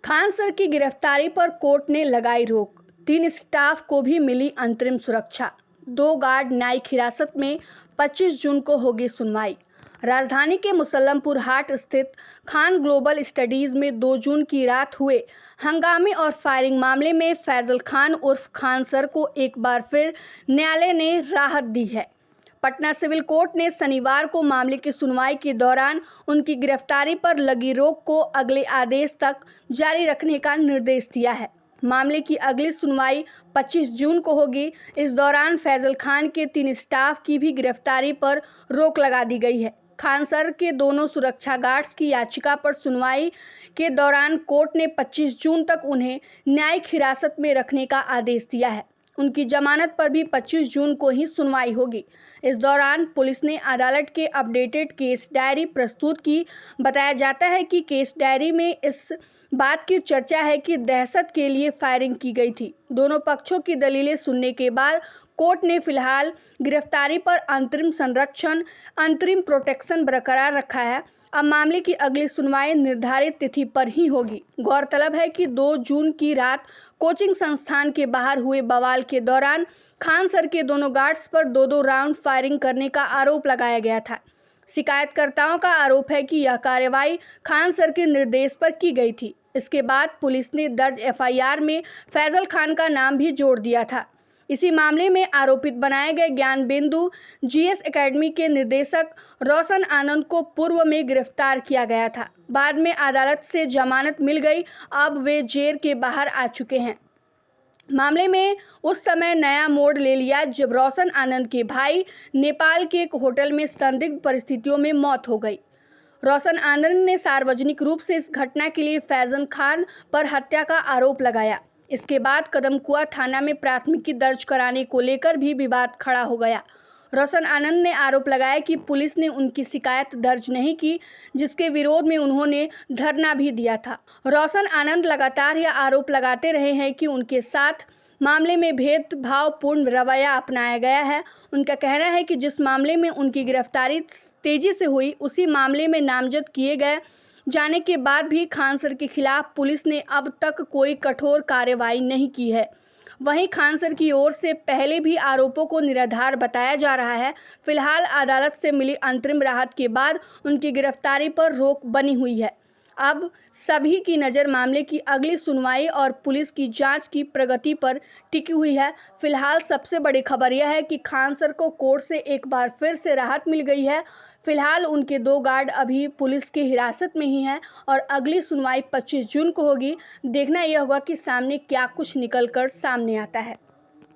Khan sir की गिरफ्तारी पर कोर्ट ने लगाई रोक। 3 स्टाफ को भी मिली अंतरिम सुरक्षा। 2 गार्ड न्यायिक हिरासत में। 25 जून को होगी सुनवाई। राजधानी के मुसल्लमपुर हाट स्थित खान ग्लोबल स्टडीज में 2 जून की रात हुए हंगामे और फायरिंग मामले में फैजल खान उर्फ खान सर को एक बार फिर न्यायालय ने राहत दी है। पटना सिविल कोर्ट ने शनिवार को मामले की सुनवाई के दौरान उनकी गिरफ्तारी पर लगी रोक को अगले आदेश तक जारी रखने का निर्देश दिया है। मामले की अगली सुनवाई 25 जून को होगी। इस दौरान फैजल खान के 3 स्टाफ की भी गिरफ्तारी पर रोक लगा दी गई है। खान सर के दोनों सुरक्षा गार्ड्स की याचिका पर सुनवाई के दौरान कोर्ट ने 25 जून तक उन्हें न्यायिक हिरासत में रखने का आदेश दिया है। उनकी जमानत पर भी 25 जून को ही सुनवाई होगी। इस दौरान पुलिस ने अदालत के अपडेटेड केस डायरी प्रस्तुत की। बताया जाता है कि केस डायरी में इस बात की चर्चा है कि दहशत के लिए फायरिंग की गई थी। दोनों पक्षों की दलीलें सुनने के बाद कोर्ट ने फिलहाल गिरफ्तारी पर अंतरिम प्रोटेक्शन बरकरार रखा है। अब मामले की अगली सुनवाई निर्धारित तिथि पर ही होगी। गौरतलब है कि 2 जून की रात कोचिंग संस्थान के बाहर हुए बवाल के दौरान खान सर के दोनों गार्ड्स पर 2-2 राउंड फायरिंग करने का आरोप लगाया गया था। शिकायतकर्ताओं का आरोप है कि यह कार्रवाई खान सर के निर्देश पर की गई थी। इसके बाद पुलिस ने दर्ज एफआईआर में फैजल खान का नाम भी जोड़ दिया था। इसी मामले में आरोपित बनाए गए ज्ञान बिंदु जीएस एकेडमी के निदेशक रोशन आनंद को पूर्व में गिरफ्तार किया गया था। बाद में अदालत से जमानत मिल गई। अब वे जेल के बाहर आ चुके हैं। मामले में उस समय नया मोड़ ले लिया जब रोशन आनंद के भाई नेपाल के एक होटल में संदिग्ध परिस्थितियों में मौत हो गई। रोशन आनंद ने सार्वजनिक रूप से इस घटना के लिए फैजल खान पर हत्या का आरोप लगाया। इसके बाद कदमकुआ थाना में प्राथमिकी दर्ज कराने को लेकर भी विवाद खड़ा हो गया। रोशन आनंद ने आरोप लगाया कि पुलिस ने उनकी शिकायत दर्ज नहीं की, जिसके विरोध में उन्होंने धरना भी दिया था। रोशन आनंद लगातार यह आरोप लगाते रहे हैं कि उनके साथ मामले में भेदभावपूर्ण रवैया अपनाया गया है। उनका कहना है कि जिस मामले में उनकी गिरफ्तारी तेजी से हुई, उसी मामले में नामजद किए गए जाने के बाद भी खान सर के खिलाफ पुलिस ने अब तक कोई कठोर कार्रवाई नहीं की है। वहीं खान सर की ओर से पहले भी आरोपों को निराधार बताया जा रहा है। फिलहाल अदालत से मिली अंतरिम राहत के बाद उनकी गिरफ्तारी पर रोक बनी हुई है। अब सभी की नज़र मामले की अगली सुनवाई और पुलिस की जांच की प्रगति पर टिकी हुई है। फिलहाल सबसे बड़ी खबर यह है कि खान सर को कोर्ट से एक बार फिर से राहत मिल गई है। फिलहाल उनके 2 गार्ड अभी पुलिस की हिरासत में ही हैं और अगली सुनवाई 25 जून को होगी। देखना यह होगा कि सामने क्या कुछ निकल कर सामने आता है।